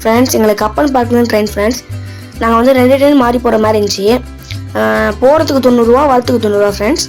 Friends எங்களுக்கு கப்பல் பார்க்கணும் ட்ரெயின் ஃப்ரெண்ட்ஸ். நாங்கள் வந்து 2 ட்ரெயின் மாறி போகிற மாதிரி இருந்துச்சு. போகிறதுக்கு 90 ரூபா, வரத்துக்கு 90 ரூபா ஃப்ரெண்ட்ஸ்.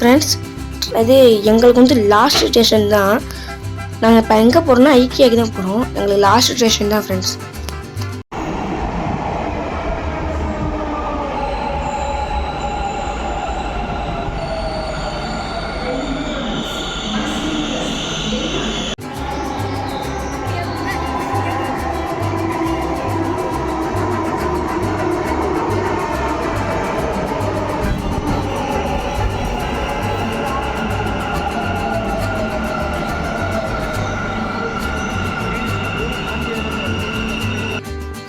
ஃப்ரெண்ட்ஸ் அது எங்களுக்கு வந்து லாஸ்ட் ஸ்டேஷன் தான். நாங்கள் இப்போ எங்கே போகிறோம்னா ஐக்கியாவுக்கு தான் போகிறோம். எங்களுக்கு லாஸ்ட் ஸ்டேஷன் தான் ஃப்ரெண்ட்ஸ்.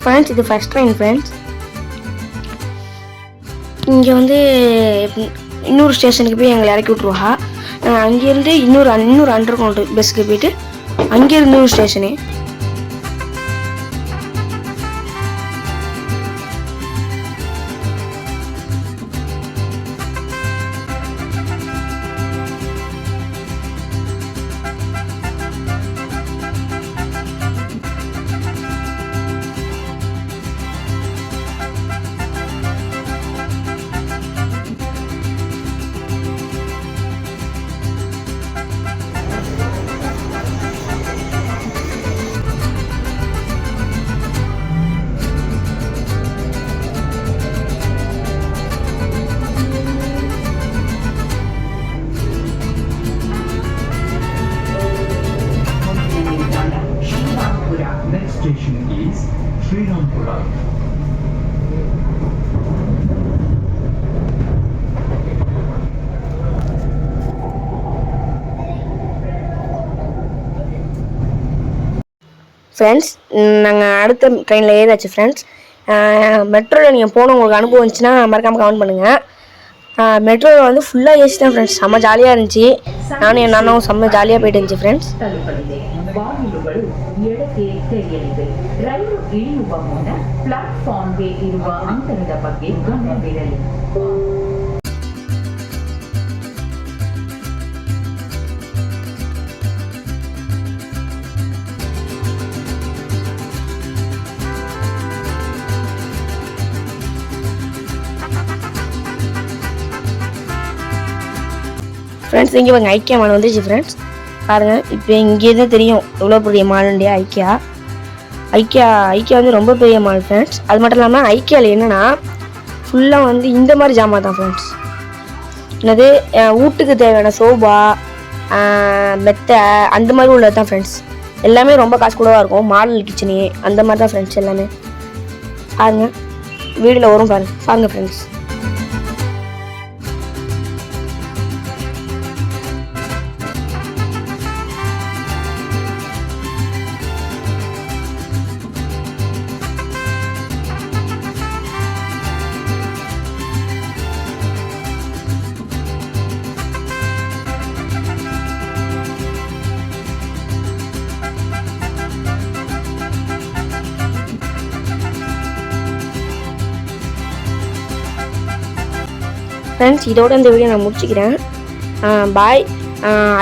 ஃப்ரெண்ட்ஸ் இது ஃபர்ஸ்ட் ட்ரெயின் ஃப்ரெண்ட்ஸ். இங்கே வந்து இன்னொரு ஸ்டேஷனுக்கு போய் எங்களை இறக்கி விட்ருவா. அங்கேருந்து இன்னொரு அண்டர் கிரவுண்ட் பஸ்ஸுக்கு போயிட்டு அங்கேருந்து இன்னொரு station. Next station is Srirampura. Friends நாங்கள் அடுத்த ட்ரெயினில் ஏதாச்சு ஃப்ரெண்ட்ஸ். மெட்ரோவில் நீங்கள் போன உங்களுக்கு அனுபவம் இருந்துச்சுன்னா மறக்காமல் கமெண்ட் பண்ணுங்கள். மெட்ரோவில் வந்து ஃபுல்லாக ஏசி தான் ஃப்ரெண்ட்ஸ். செம்ம ஜாலியாக இருந்துச்சு. நானும் என் நானும் செம்ம ஜாலியாக போயிட்டு இருந்துச்சு ஃப்ரெண்ட்ஸ். ಬಾಗಿಲುಗಳು ಎಡಕ್ಕೆ ತೆರೆಯಲಿವೆ. ರೈಲು ಇಳಿಯುವ ಮುನ್ನ ಪ್ಲಾಟ್ಫಾರ್ಮ್ಗೆ ಇರುವ ಅಂತರದ ಬಗ್ಗೆ ಗಮನವಿರಲಿ. ஃப்ரெண்ட்ஸ் இங்கே பாருங்க ஐக்கியா மால் வந்துருச்சு ஃப்ரெண்ட்ஸ். பாருங்கள் இப்போ இங்கே தான் தெரியும் எவ்வளோ பெரிய மால்ண்டியா ஐக்கியா வந்து ரொம்ப பெரிய மால் ஃப்ரெண்ட்ஸ். அது மட்டும் இல்லாமல் ஐக்கியாவில் என்னென்னா ஃபுல்லாக வந்து இந்த மாதிரி ஜாமான் தான் ஃப்ரெண்ட்ஸ். என்னது வீட்டுக்கு தேவையான சோபா, மெத்தை அந்த மாதிரி உள்ளது தான் ஃப்ரெண்ட்ஸ். எல்லாமே ரொம்ப காசு கூடவாக இருக்கும். மாடல் கிச்சனு அந்த மாதிரி தான் ஃப்ரெண்ட்ஸ் எல்லாமே. பாருங்க வீடியோவில் வரும் பாருங்க ஃப்ரெண்ட்ஸ். ஃப்ரெண்ட்ஸ் இதோட இந்த வீடியோ நான் முடிச்சுக்கிறேன். பாய்.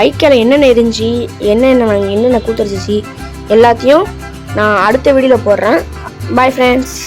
ஐக்கியாவில் என்னென்ன இருந்துச்சு, என்னென்ன கூத்தரிச்சிச்சு எல்லாத்தையும் நான் அடுத்த வீடியோவில் போடுறேன். Bye friends.